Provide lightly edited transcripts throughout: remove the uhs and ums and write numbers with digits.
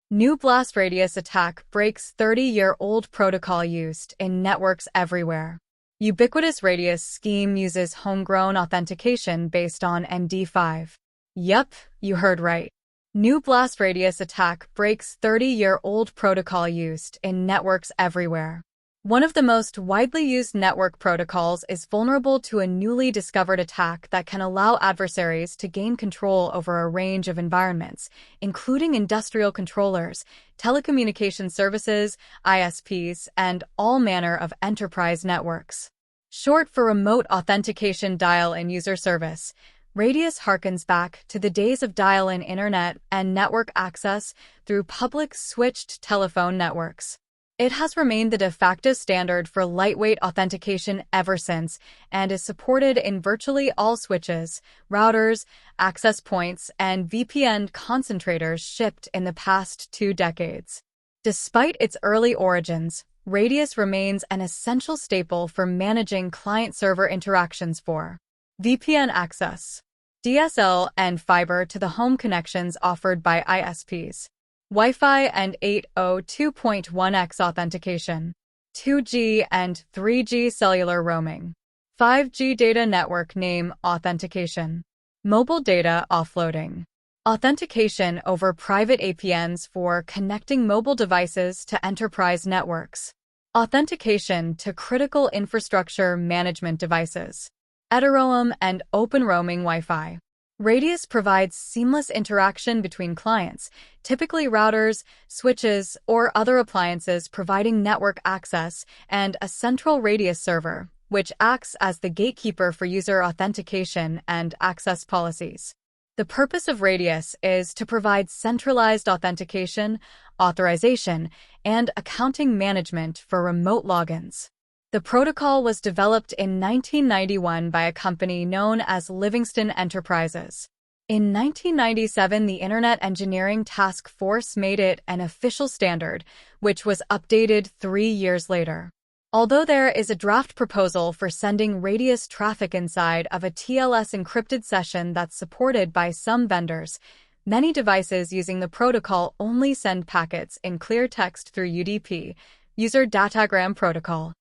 New blast radius attack breaks 30-year-old protocol used in networks everywhere. Ubiquitous radius scheme uses homegrown authentication based on MD5. Yup, you heard right. New blast radius attack breaks 30-year-old protocol used in networks everywhere. One of the most widely used network protocols is vulnerable to a newly discovered attack that can allow adversaries to gain control over a range of environments, including industrial controllers, telecommunication services, ISPs, and all manner of enterprise networks. Short for Remote Authentication Dial-in User Service, Radius harkens back to the days of dial-in internet and network access through public switched telephone networks. It has remained the de facto standard for lightweight authentication ever since and is supported in virtually all switches, routers, access points, and VPN concentrators shipped in the past 2 decades. Despite its early origins, Radius remains an essential staple for managing client-server interactions for VPN access, DSL, and fiber-to-the-home connections offered by ISPs. Wi-Fi and 802.1x authentication, 2G and 3G cellular roaming, 5G data network name authentication, mobile data offloading, authentication over private APNs for connecting mobile devices to enterprise networks, authentication to critical infrastructure management devices, EDROAM and Open Roaming Wi-Fi. Radius provides seamless interaction between clients, typically routers, switches, or other appliances providing network access, and a central Radius server, which acts as the gatekeeper for user authentication and access policies. The purpose of Radius is to provide centralized authentication, authorization, and accounting management for remote logins. The protocol was developed in 1991 by a company known as Livingston Enterprises. In 1997, the Internet Engineering Task Force made it an official standard, which was updated 3 years later. Although there is a draft proposal for sending Radius traffic inside of a TLS encrypted session that's supported by some vendors, many devices using the protocol only send packets in clear text through UDP, User Datagram Protocol.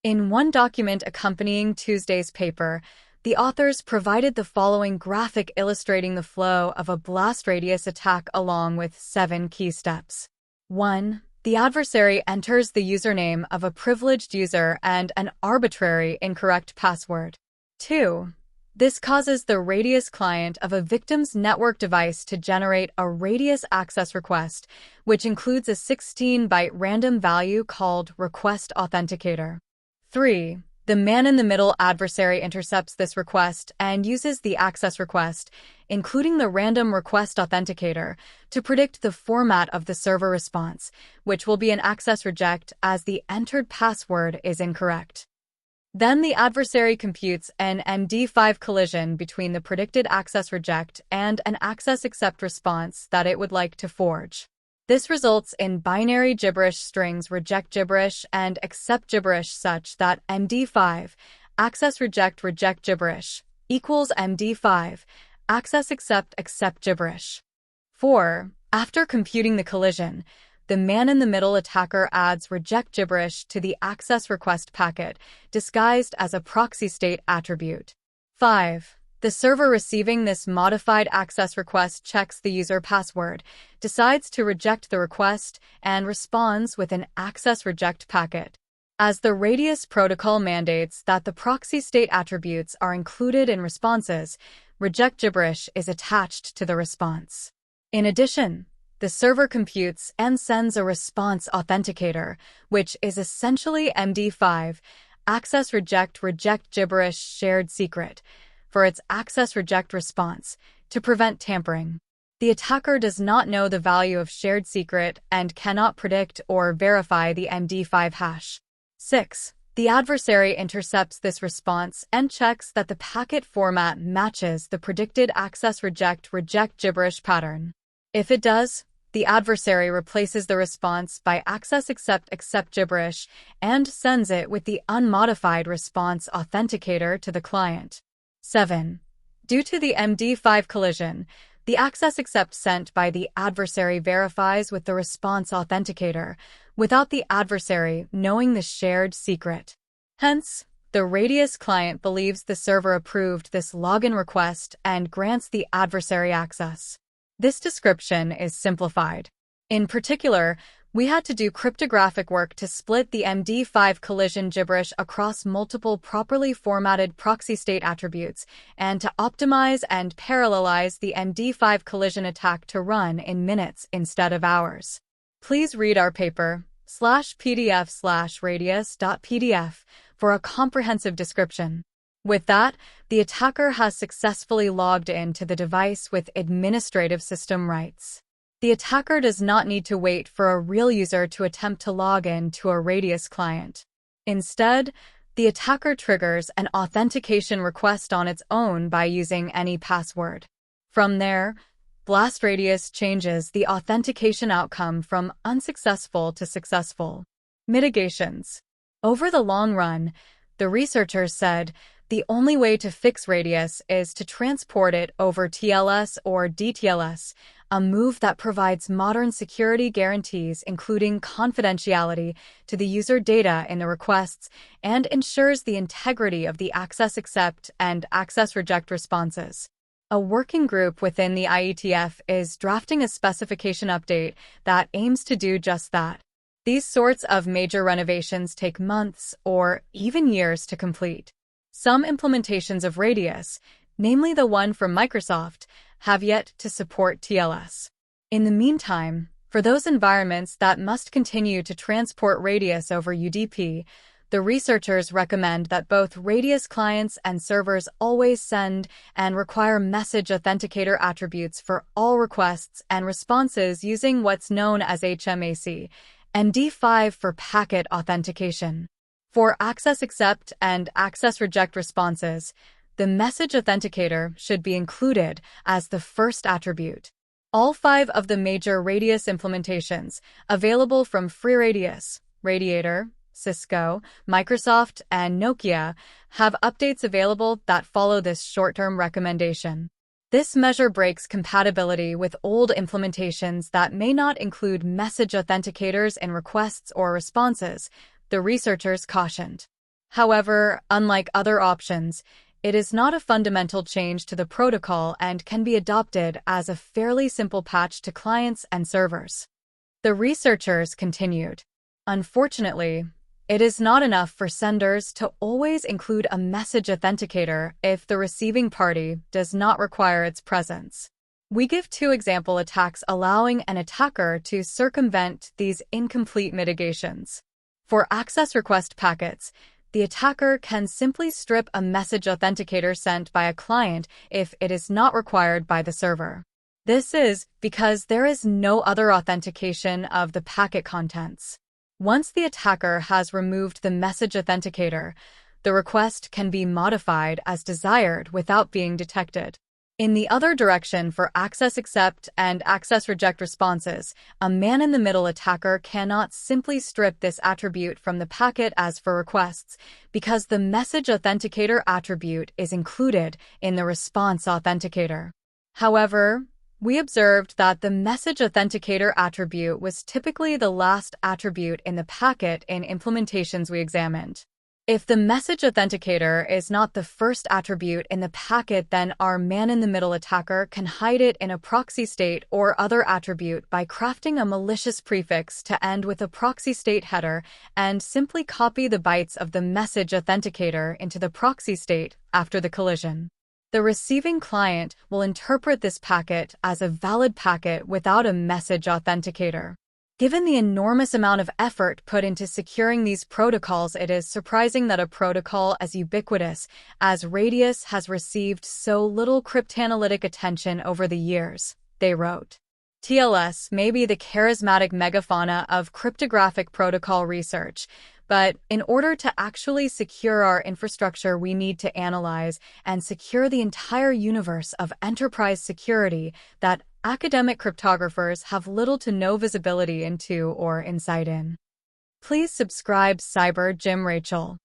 In one document accompanying Tuesday's paper, the authors provided the following graphic illustrating the flow of a blast radius attack along with 7 key steps. 1. The adversary enters the username of a privileged user and an arbitrary incorrect password. 2. This causes the Radius client of a victim's network device to generate a Radius access request, which includes a 16-byte random value called Request Authenticator. 3. The man-in-the-middle adversary intercepts this request and uses the access request, including the random request authenticator, to predict the format of the server response, which will be an access reject as the entered password is incorrect. Then the adversary computes an MD5 collision between the predicted access reject and an access accept response that it would like to forge. This results in binary gibberish strings reject gibberish and accept gibberish such that MD5, access reject gibberish, equals MD5, access accept gibberish. 4. After computing the collision, the man-in-the-middle attacker adds reject gibberish to the access request packet, disguised as a proxy state attribute. 5. The server receiving this modified access request checks the user password, decides to reject the request, and responds with an access reject packet. As the Radius protocol mandates that the proxy state attributes are included in responses, reject gibberish is attached to the response. In addition, the server computes and sends a response authenticator, which is essentially MD5, access reject gibberish shared secret, for its access reject response, to prevent tampering. The attacker does not know the value of shared secret and cannot predict or verify the MD5 hash. 6. The adversary intercepts this response and checks that the packet format matches the predicted access reject gibberish pattern. If it does, the adversary replaces the response by access accept gibberish and sends it with the unmodified response authenticator to the client. 7. Due to the MD5 collision, The access accept sent by the adversary verifies with the response authenticator, without the adversary knowing the shared secret. Hence, the Radius client believes the server approved this login request and grants the adversary access. This description is simplified. In particular, we had to do cryptographic work to split the MD5 collision gibberish across multiple properly formatted proxy state attributes and to optimize and parallelize the MD5 collision attack to run in minutes instead of hours. Please read our paper /pdf/radius.pdf for a comprehensive description. With that, the attacker has successfully logged into the device with administrative system rights. The attacker does not need to wait for a real user to attempt to log in to a Radius client. Instead, the attacker triggers an authentication request on its own by using any password. From there, Blast Radius changes the authentication outcome from unsuccessful to successful. Mitigations. Over the long run, the researchers said the only way to fix Radius is to transport it over TLS or DTLS, a move that provides modern security guarantees including confidentiality to the user data in the requests and ensures the integrity of the access accept and access reject responses. A working group within the IETF is drafting a specification update that aims to do just that. These sorts of major renovations take months or even years to complete. Some implementations of Radius, namely the one from Microsoft, have yet to support TLS. In the meantime, for those environments that must continue to transport Radius over UDP, the researchers recommend that both Radius clients and servers always send and require message authenticator attributes for all requests and responses using what's known as HMAC, MD5 for packet authentication. For access accept and access reject responses, the message authenticator should be included as the first attribute. All 5 of the major Radius implementations, available from FreeRadius, Radiator, Cisco, Microsoft, and Nokia, have updates available that follow this short-term recommendation. This measure breaks compatibility with old implementations that may not include message authenticators in requests or responses, the researchers cautioned. However, unlike other options, it is not a fundamental change to the protocol and can be adopted as a fairly simple patch to clients and servers. The researchers continued. Unfortunately, it is not enough for senders to always include a message authenticator if the receiving party does not require its presence. We give 2 example attacks allowing an attacker to circumvent these incomplete mitigations. For access request packets, the attacker can simply strip a message authenticator sent by a client if it is not required by the server. This is because there is no other authentication of the packet contents. Once the attacker has removed the message authenticator, the request can be modified as desired without being detected. In the other direction for access accept and access reject responses, a man-in-the-middle attacker cannot simply strip this attribute from the packet as for requests, because the message authenticator attribute is included in the response authenticator. However, we observed that the message authenticator attribute was typically the last attribute in the packet in implementations we examined. If the message authenticator is not the first attribute in the packet, then our man-in-the-middle attacker can hide it in a proxy state or other attribute by crafting a malicious prefix to end with a proxy state header and simply copy the bytes of the message authenticator into the proxy state after the collision. The receiving client will interpret this packet as a valid packet without a message authenticator. Given the enormous amount of effort put into securing these protocols, it is surprising that a protocol as ubiquitous as Radius has received so little cryptanalytic attention over the years, they wrote. TLS may be the charismatic megafauna of cryptographic protocol research, but in order to actually secure our infrastructure, we need to analyze and secure the entire universe of enterprise security that academic cryptographers have little to no visibility into or insight in. Please subscribe Cyber Jim Rachel.